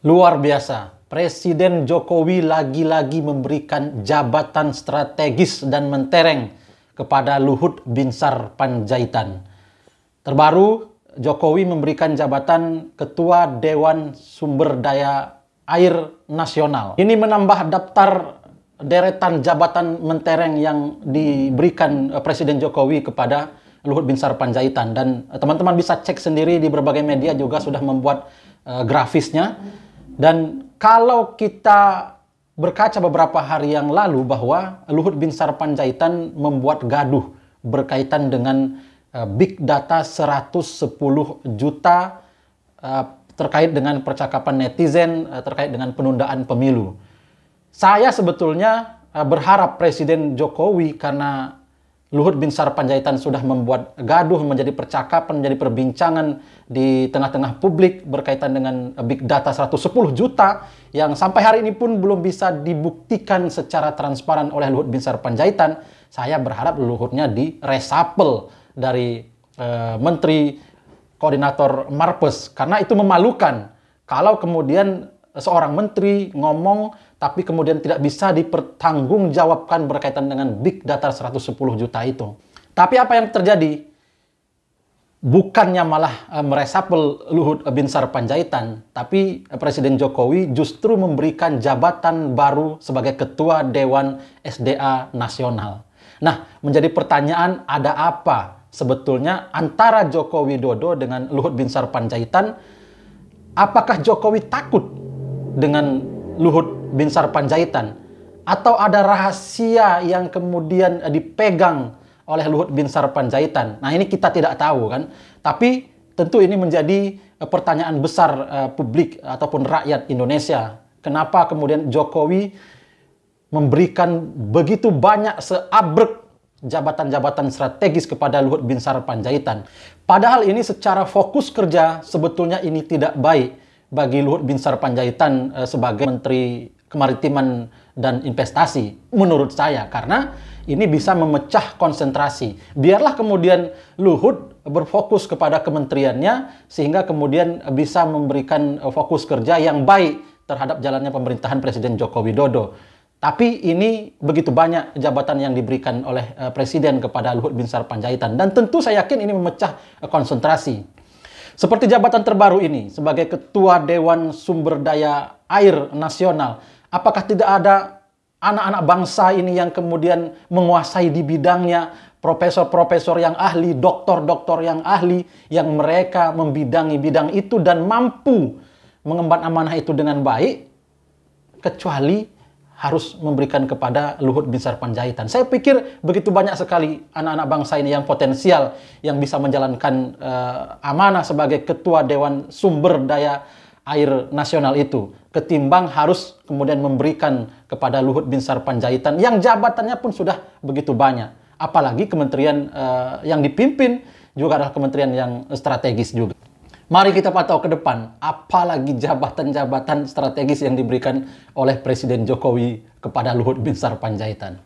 Luar biasa, Presiden Jokowi lagi-lagi memberikan jabatan strategis dan mentereng kepada Luhut Binsar Panjaitan. Terbaru, Jokowi memberikan jabatan Ketua Dewan Sumber Daya Air Nasional. Ini menambah daftar deretan jabatan mentereng yang diberikan Presiden Jokowi kepada Luhut Binsar Panjaitan. Dan teman-teman bisa cek sendiri di berbagai media juga sudah membuat grafisnya. Dan kalau kita berkaca beberapa hari yang lalu bahwa Luhut Binsar Panjaitan membuat gaduh berkaitan dengan big data 110 juta terkait dengan percakapan netizen terkait dengan penundaan pemilu. Saya sebetulnya berharap Presiden Jokowi, karena Luhut Binsar Panjaitan sudah membuat gaduh, menjadi percakapan, menjadi perbincangan di tengah-tengah publik berkaitan dengan big data 110 juta yang sampai hari ini pun belum bisa dibuktikan secara transparan oleh Luhut Binsar Panjaitan. Saya berharap Luhutnya di reshuffle dari Menteri Koordinator Marpes, karena itu memalukan kalau kemudian seorang menteri ngomong tapi kemudian tidak bisa dipertanggungjawabkan berkaitan dengan big data 110 juta itu. Tapi apa yang terjadi? Bukannya malah meresapel Luhut Binsar Panjaitan, tapi Presiden Jokowi justru memberikan jabatan baru sebagai Ketua Dewan SDA Nasional. Nah, menjadi pertanyaan, ada apa sebetulnya antara Joko Widodo dengan Luhut Binsar Panjaitan? Apakah Jokowi takut dengan Luhut Binsar Panjaitan? Atau ada rahasia yang kemudian dipegang oleh Luhut Binsar Panjaitan? Nah, ini kita tidak tahu kan. Tapi tentu ini menjadi pertanyaan besar publik ataupun rakyat Indonesia. Kenapa kemudian Jokowi memberikan begitu banyak seabrek jabatan-jabatan strategis kepada Luhut Binsar Panjaitan? Padahal ini secara fokus kerja sebetulnya ini tidak baik bagi Luhut Binsar Panjaitan sebagai Menteri Kemaritiman dan Investasi, menurut saya, karena ini bisa memecah konsentrasi. Biarlah kemudian Luhut berfokus kepada kementeriannya sehingga kemudian bisa memberikan fokus kerja yang baik terhadap jalannya pemerintahan Presiden Joko Widodo. Tapi ini begitu banyak jabatan yang diberikan oleh Presiden kepada Luhut Binsar Panjaitan, dan tentu saya yakin ini memecah konsentrasi. Seperti jabatan terbaru ini sebagai Ketua Dewan Sumber Daya Air Nasional, apakah tidak ada anak-anak bangsa ini yang kemudian menguasai di bidangnya, profesor-profesor yang ahli, doktor-doktor yang ahli, yang mereka membidangi bidang itu dan mampu mengemban amanah itu dengan baik, kecuali harus memberikan kepada Luhut Binsar Panjaitan? Saya pikir begitu banyak sekali anak-anak bangsa ini yang potensial, yang bisa menjalankan amanah sebagai Ketua Dewan Sumber Daya Air Nasional itu, ketimbang harus kemudian memberikan kepada Luhut Binsar Panjaitan yang jabatannya pun sudah begitu banyak. Apalagi kementerian yang dipimpin juga adalah kementerian yang strategis juga. Mari kita pantau ke depan, apalagi jabatan-jabatan strategis yang diberikan oleh Presiden Jokowi kepada Luhut Binsar Panjaitan.